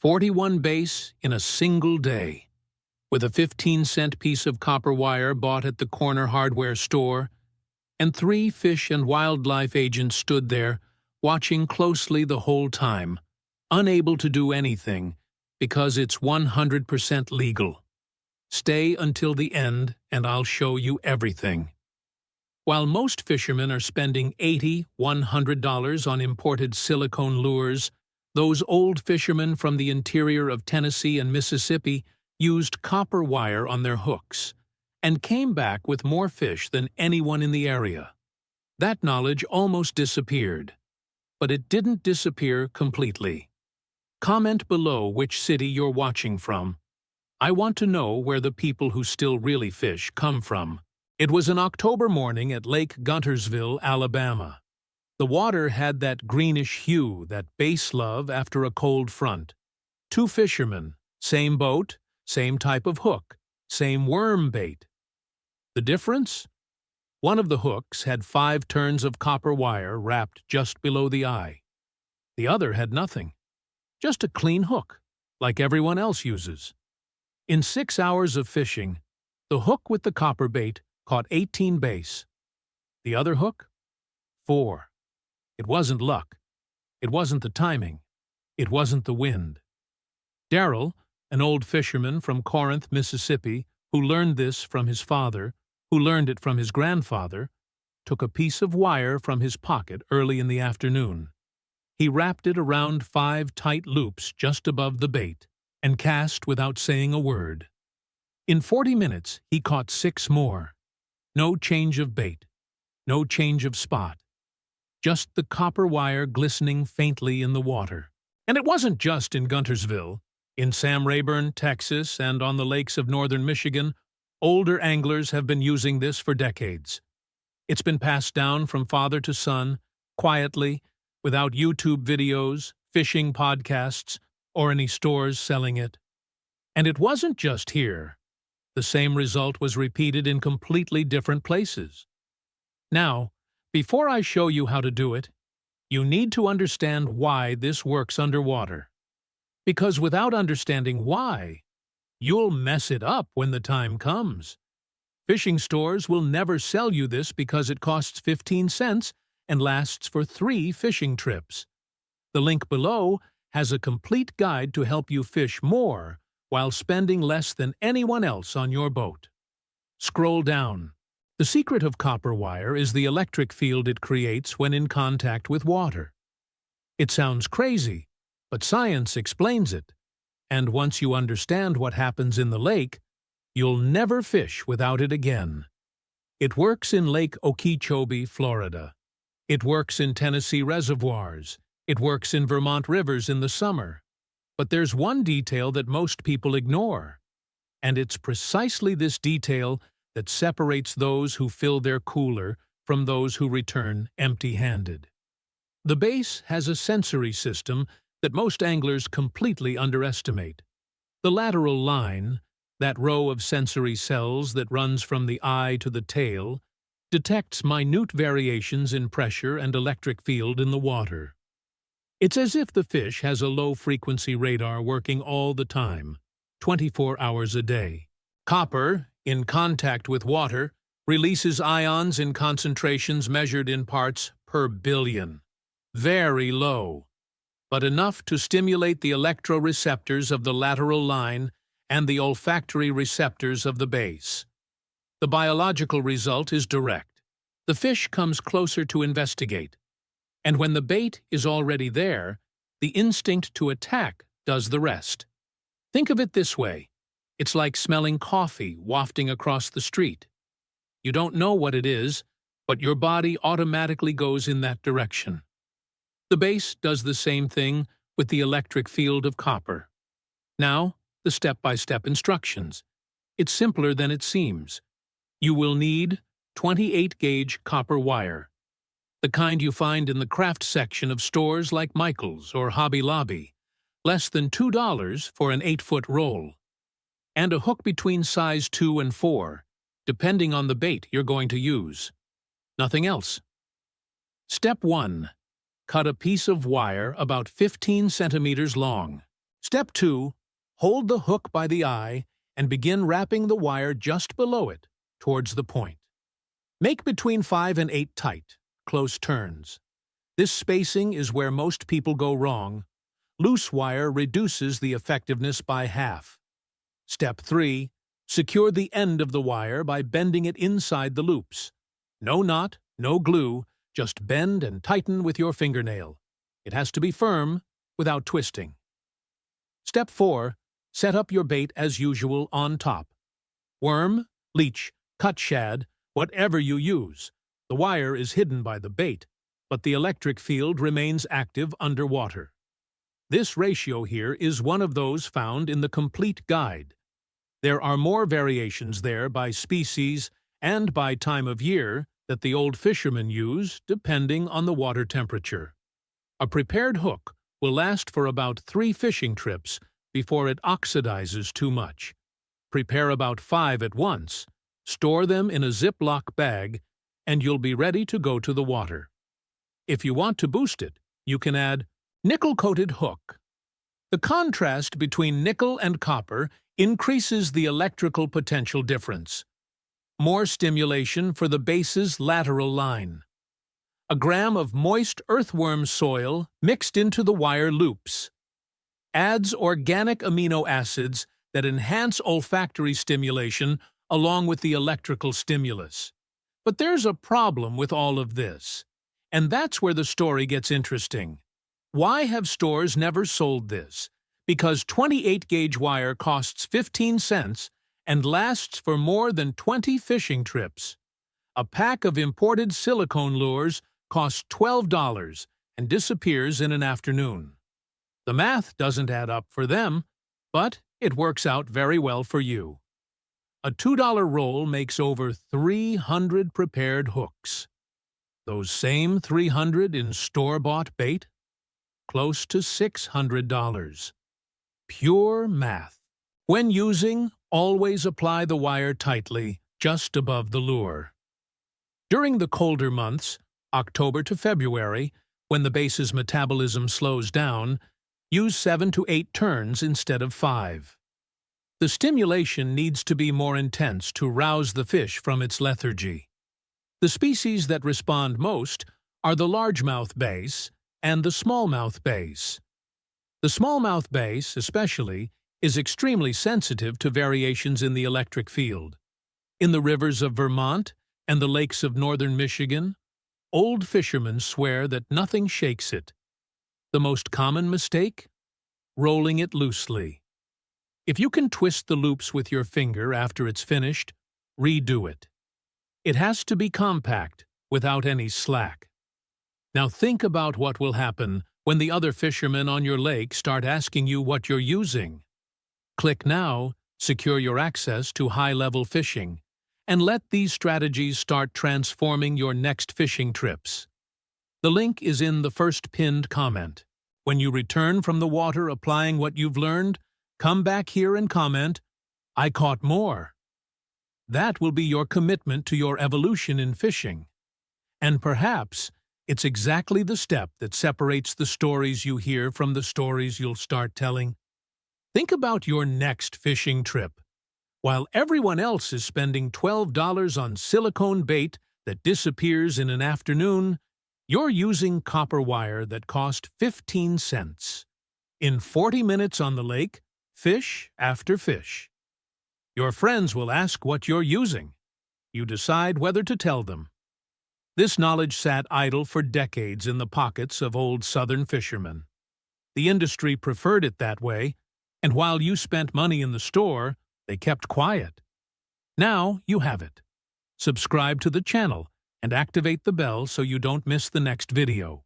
41 base in a single day. With a 15-cent piece of copper wire bought at the corner hardware store, and 3 fish and wildlife agents stood there, watching closely the whole time, unable to do anything, because it's 100% legal. Stay until the end, and I'll show you everything. While most fishermen are spending $80, $100 on imported silicone lures, those old fishermen from the interior of Tennessee and Mississippi used copper wire on their hooks, and came back with more fish than anyone in the area. That knowledge almost disappeared. But it didn't disappear completely. Comment below which city you're watching from. I want to know where the people who still really fish come from. It was an October morning at Lake Guntersville, Alabama. The water had that greenish hue, that base love after a cold front. 2 fishermen, same boat, same type of hook, same worm bait. The difference? One of the hooks had 5 turns of copper wire wrapped just below the eye. The other had nothing. Just a clean hook, like everyone else uses. In 6 hours of fishing, the hook with the copper bait caught 18 bass. The other hook? 4. It wasn't luck. It wasn't the timing. It wasn't the wind. Darrell, an old fisherman from Corinth, Mississippi, who learned this from his father, who learned it from his grandfather, took a piece of wire from his pocket early in the afternoon. He wrapped it around 5 tight loops just above the bait and cast without saying a word. In 40 minutes, he caught 6 more. No change of bait, no change of spot. Just the copper wire glistening faintly in the water. And it wasn't just in Guntersville. In Sam Rayburn, Texas, and on the lakes of northern Michigan, older anglers have been using this for decades. It's been passed down from father to son, quietly, without YouTube videos, fishing podcasts, or any stores selling it. And it wasn't just here. The same result was repeated in completely different places. Now, before I show you how to do it, you need to understand why this works underwater. Because without understanding why, you'll mess it up when the time comes. Fishing stores will never sell you this because it costs 15 cents and lasts for 3 fishing trips. The link below has a complete guide to help you fish more while spending less than anyone else on your boat. Scroll down. The secret of copper wire is the electric field it creates when in contact with water. It sounds crazy, but science explains it. And once you understand what happens in the lake, you'll never fish without it again. It works in Lake Okeechobee, Florida. It works in Tennessee reservoirs. It works in Vermont rivers in the summer. But there's one detail that most people ignore. And it's precisely this detail that separates those who fill their cooler from those who return empty-handed. The base has a sensory system that most anglers completely underestimate. The lateral line, that row of sensory cells that runs from the eye to the tail, detects minute variations in pressure and electric field in the water. It's as if the fish has a low-frequency radar working all the time, 24 hours a day. Copper, in contact with water, releases ions in concentrations measured in parts per billion. Very low, but enough to stimulate the electroreceptors of the lateral line and the olfactory receptors of the base. The biological result is direct. The fish comes closer to investigate. And when the bait is already there, the instinct to attack does the rest. Think of it this way. It's like smelling coffee wafting across the street. You don't know what it is, but your body automatically goes in that direction. The base does the same thing with the electric field of copper. Now, the step-by-step instructions. It's simpler than it seems. You will need 28-gauge copper wire, the kind you find in the craft section of stores like Michael's or Hobby Lobby, less than $2 for an 8-foot roll, and a hook between size 2 and 4, depending on the bait you're going to use. Nothing else. Step 1. Cut a piece of wire about 15 centimeters long. Step 2. Hold the hook by the eye and begin wrapping the wire just below it, towards the point. Make between 5 and 8 tight, close turns. This spacing is where most people go wrong. Loose wire reduces the effectiveness by half. Step 3. Secure the end of the wire by bending it inside the loops. No knot, no glue, just bend and tighten with your fingernail. It has to be firm, without twisting. Step 4. Set up your bait as usual on top. Worm, leech, cut shad, whatever you use. The wire is hidden by the bait, but the electric field remains active underwater. This ratio here is one of those found in the complete guide. There are more variations there by species and by time of year that the old fishermen use depending on the water temperature. A prepared hook will last for about 3 fishing trips before it oxidizes too much. Prepare about 5 at once, store them in a Ziploc bag, and you'll be ready to go to the water. If you want to boost it, you can add nickel-coated hook. The contrast between nickel and copper increases the electrical potential difference. More stimulation for the base's lateral line. A gram of moist earthworm soil mixed into the wire loops. Adds organic amino acids that enhance olfactory stimulation along with the electrical stimulus. But there's a problem with all of this, and that's where the story gets interesting. Why have stores never sold this? Because 28-gauge wire costs 15 cents and lasts for more than 20 fishing trips. A pack of imported silicone lures costs $12 and disappears in an afternoon. The math doesn't add up for them, but it works out very well for you. A $2 roll makes over 300 prepared hooks. Those same 300 in store-bought bait? Close to $600. Pure math. When using, always apply the wire tightly, just above the lure. During the colder months, October to February, when the base's metabolism slows down, use 7 to 8 turns instead of 5. The stimulation needs to be more intense to rouse the fish from its lethargy. The species that respond most are the largemouth bass and the smallmouth bass. The smallmouth bass, especially, is extremely sensitive to variations in the electric field. In the rivers of Vermont and the lakes of northern Michigan, old fishermen swear that nothing shakes it. The most common mistake? Rolling it loosely. If you can twist the loops with your finger after it's finished, redo it. It has to be compact, without any slack. Now think about what will happen when the other fishermen on your lake start asking you what you're using. Click now, secure your access to high-level fishing, and let these strategies start transforming your next fishing trips. The link is in the first pinned comment. When you return from the water applying what you've learned, come back here and comment, "I caught more." That will be your commitment to your evolution in fishing. And perhaps it's exactly the step that separates the stories you hear from the stories you'll start telling. Think about your next fishing trip. While everyone else is spending $12 on silicone bait that disappears in an afternoon, you're using copper wire that cost 15 cents. In 40 minutes on the lake, fish after fish. Your friends will ask what you're using. You decide whether to tell them. This knowledge sat idle for decades in the pockets of old Southern fishermen. The industry preferred it that way, and while you spent money in the store, they kept quiet. Now you have it. Subscribe to the channel and activate the bell so you don't miss the next video.